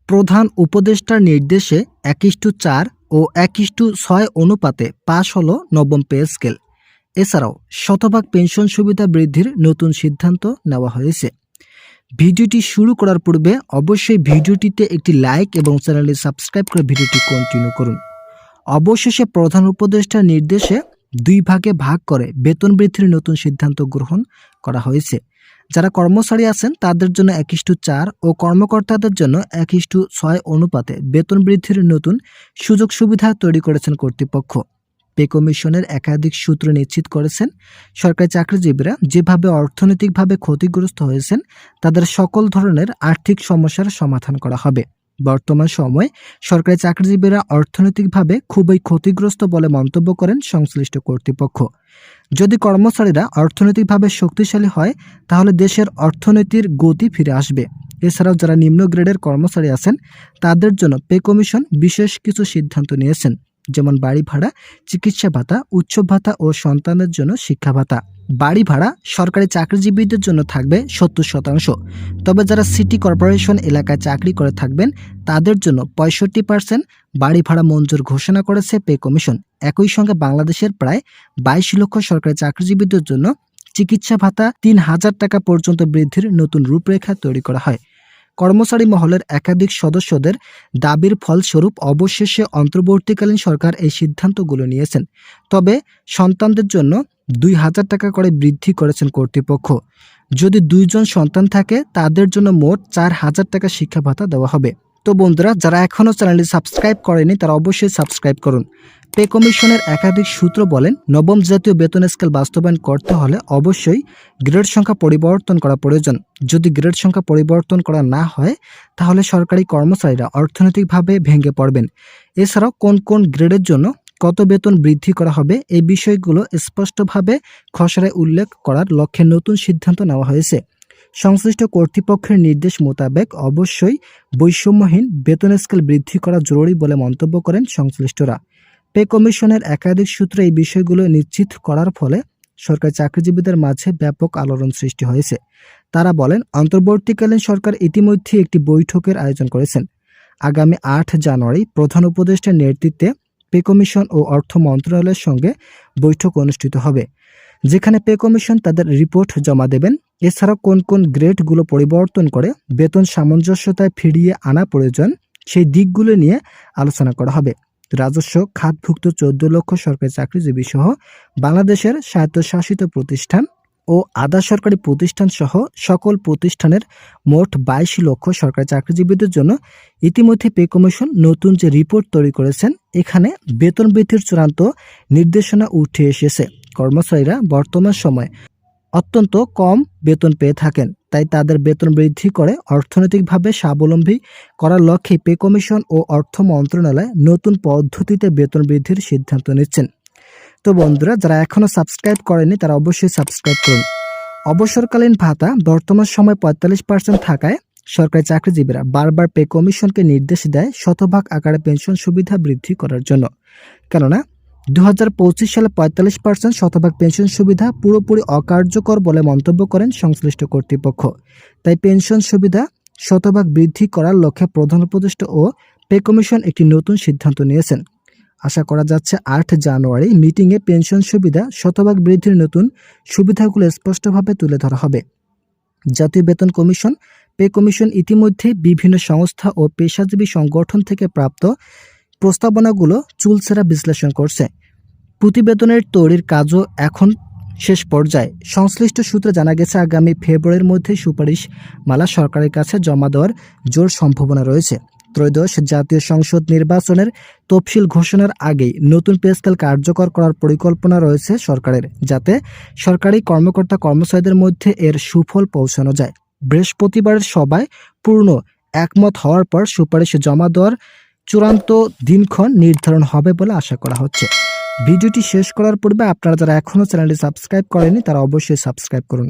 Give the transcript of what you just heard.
প্রধান উপদেষ্টার নির্দেশে 1:4 ও 1:6 অনুপাতে পাশ হলো নবম পে স্কেল। এছাড়াও শতভাগ পেনশন সুবিধা বৃদ্ধির নতুন সিদ্ধান্ত নেওয়া হয়েছে। ভিডিওটি শুরু করার পূর্বে অবশ্যই ভিডিওটিতে একটি লাইক এবং চ্যানেলটি সাবস্ক্রাইব করে ভিডিওটি কন্টিনিউ করুন। অবশেষে প্রধান উপদেষ্টার নির্দেশে 2 ভাগে ভাগ করে বেতন বৃদ্ধির নতুন সিদ্ধান্ত গ্রহণ করা হয়েছে। যারা কর্মচারী আছেন তাদের জন্য 1:4 ও কর্মকর্তাদের জন্য 1:6 অনুপাতে বেতন বৃদ্ধির নতুন সুযোগ সুবিধা তৈরি করেছেন কর্তৃপক্ষ। পে কমিশনের একাধিক সূত্র নিশ্চিত করেছেন, সরকারি চাকরিজীবীরা যেভাবে অর্থনৈতিকভাবে ক্ষতিগ্রস্ত হয়েছেন তাদের সকল ধরনের আর্থিক সমস্যার সমাধান করা হবে। বর্তমান সময়ে সরকারি চাকরিজীবীরা অর্থনৈতিকভাবে খুবই ক্ষতিগ্রস্ত বলে মন্তব্য করেন সংশ্লিষ্ট কর্তৃপক্ষ। যদি কর্মচারীরা অর্থনৈতিকভাবে শক্তিশালী হয় তাহলে দেশের অর্থনীতির গতি ফিরে আসবে। এছাড়াও যারা নিম্ন গ্রেডের কর্মচারী আছেন তাদের জন্য পে কমিশন বিশেষ কিছু সিদ্ধান্ত নিয়েছেন, যেমন বাড়ি ভাড়া, চিকিৎসা ভাতা, উৎসব ভাতা ও সন্তানের জন্য শিক্ষা ভাতা। বাড়ি ভাড়া সরকারি চাকরিজীবীদের জন্য থাকবে 70%, তবে যারা সিটি কর্পোরেশন এলাকায় চাকরি করে থাকবেন তাদের জন্য 65% বাড়ি ভাড়া মঞ্জুর ঘোষণা করেছে পে কমিশন। একই সঙ্গে বাংলাদেশের প্রায় 22 লক্ষ সরকারি চাকরিজীবীদের জন্য চিকিৎসা ভাতা 3000 টাকা পর্যন্ত বৃদ্ধির নতুন রূপরেখা তৈরি করা হয়। কর্মচারী মহলের একাধিক সদস্যদের দাবির ফলস্বরূপ অবশেষে অন্তর্বর্তীকালীন সরকার এই সিদ্ধান্তগুলো নিয়েছেন। তবে সন্তানদের জন্য 2000 টাকা করে বৃদ্ধি করেছেন কর্তৃপক্ষ। যদি 2 জন সন্তান থাকে তাদের জন্য মোট 4000 টাকা শিক্ষা ভাতা দেওয়া হবে। তো বন্ধুরা, যারা এখনও চ্যানেলটি সাবস্ক্রাইব করেনি তারা অবশ্যই সাবস্ক্রাইব করুন। পে কমিশনের একাধিক সূত্র বলেন, নবম জাতীয় বেতন স্কেল বাস্তবায়ন করতে হলে অবশ্যই গ্রেড সংখ্যা পরিবর্তন করা প্রয়োজন। যদি গ্রেড সংখ্যা পরিবর্তন করা না হয় তাহলে সরকারি কর্মচারীরা অর্থনৈতিকভাবে ভেঙে পড়বেন। এছাড়াও কোন কোন গ্রেডের জন্য কত বেতন বৃদ্ধি করা হবে এই বিষয়গুলো স্পষ্টভাবে খসড়ায় উল্লেখ করার লক্ষ্যে নতুন সিদ্ধান্ত নেওয়া হয়েছে। সংশ্লিষ্ট কর্তৃপক্ষের নির্দেশ মোতাবেক অবশ্যই বৈষম্যহীন বেতন স্কেল বৃদ্ধি করা জরুরি বলে মন্তব্য করেন সংশ্লিষ্টরা। পে কমিশনের একাধিক সূত্রে এই বিষয়গুলো নিশ্চিত করার ফলে সরকারি চাকরিজীবীদের মাঝে ব্যাপক আলোড়ন সৃষ্টি হয়েছে। তারা বলেন, অন্তর্বর্তীকালীন সরকার ইতিমধ্যে একটি বৈঠকের আয়োজন করেছেন। আগামী 8 জানুয়ারি প্রধান উপদেষ্টার নেতৃত্বে পে কমিশন ও অর্থ মন্ত্রণালয়ের সঙ্গে বৈঠক অনুষ্ঠিত হবে, যেখানে পে কমিশন তাদের রিপোর্ট জমা দেবেন। এছাড়াও কোন কোন গ্রেডগুলো পরিবর্তন করে বেতন সামঞ্জস্যতায় ফিরিয়ে আনা প্রয়োজন সেই দিকগুলো নিয়ে আলোচনা করা হবে। রাজস্ব খাতভুক্ত 14 লক্ষ সরকারি চাকরিজীবী সহ বাংলাদেশের স্বায়ত্তশাসিত প্রতিষ্ঠান ও আধা সরকারি প্রতিষ্ঠান সহ সকল প্রতিষ্ঠানের মোট 22 লক্ষ সরকারি চাকরিজীবীদের জন্য ইতিমধ্যে পে কমিশন নতুন যে রিপোর্ট তৈরি করেছেন এখানে বেতন বৃদ্ধির চূড়ান্ত নির্দেশনা উঠে এসেছে। কর্মচারীরা বর্তমান সময়ে অত্যন্ত কম বেতন পেয়ে থাকেন, তাই তাদের বেতন বৃদ্ধি করে অর্থনৈতিকভাবে স্বাবলম্বী করার লক্ষ্যে পে কমিশন ও অর্থ মন্ত্রণালয় নতুন পদ্ধতিতে বেতন বৃদ্ধির সিদ্ধান্ত নিচ্ছেন। তো বন্ধুরা, যারা এখনও সাবস্ক্রাইব করেনি তারা অবশ্যই সাবস্ক্রাইব করুন। অবসরকালীন ভাতা বর্তমান সময় 45% থাকায় সরকারি চাকরিজীবীরা বারবার পে কমিশনকে নির্দেশ দেয় শতভাগ আকারে পেনশন সুবিধা বৃদ্ধি করার জন্য। কেননা 2025 সালে 45% শতভাগ পেনশন সুবিধা পুরোপুরি অকার্যকর বলে মন্তব্য করেন সংশ্লিষ্ট কর্তৃপক্ষ। তাই পেনশন সুবিধা শতভাগ বৃদ্ধি করার লক্ষ্যে প্রধান উপদেষ্টা ও পে কমিশন একটি নতুন সিদ্ধান্ত নিয়েছেন। আশা করা যাচ্ছে 8 জানুয়ারি মিটিংয়ে পেনশন সুবিধা শতভাগ বৃদ্ধির নতুন সুবিধাগুলো স্পষ্টভাবে তুলে ধরা হবে। জাতীয় বেতন কমিশন, পে কমিশন ইতিমধ্যে বিভিন্ন সংস্থা ও পেশাজীবী সংগঠন থেকে প্রাপ্ত প্রস্তাবনাগুলো চুলচেরা বিশ্লেষণ করছে। প্রতিবেদনের তৈরির কাজও এখন শেষ পর্যায়ে। সংশ্লিষ্ট সূত্রে জানা গেছে, আগামী ফেব্রুয়ারির মধ্যে সুপারিশ মালা সরকারের কাছে জমা দেওয়ার জোর সম্ভাবনা রয়েছে। ত্রয়োদশ জাতীয় সংসদ নির্বাচনের তফসিল ঘোষণার আগেই নতুন পে স্কেল কার্যকর করার পরিকল্পনা রয়েছে সরকারের, যাতে সরকারি কর্মকর্তা কর্মচারীদের মধ্যে এর সুফল পৌঁছানো যায়। বৃহস্পতিবারের সভায় পূর্ণ একমত হওয়ার পর সুপারিশ জমা দেওয়ার চূড়ান্ত দিনক্ষণ নির্ধারণ হবে বলে আশা করা হচ্ছে। ভিডিওটি শেষ করার পূর্বে আপনারা যারা এখনও চ্যানেলটি সাবস্ক্রাইব করেনি তারা অবশ্যই সাবস্ক্রাইব করুন।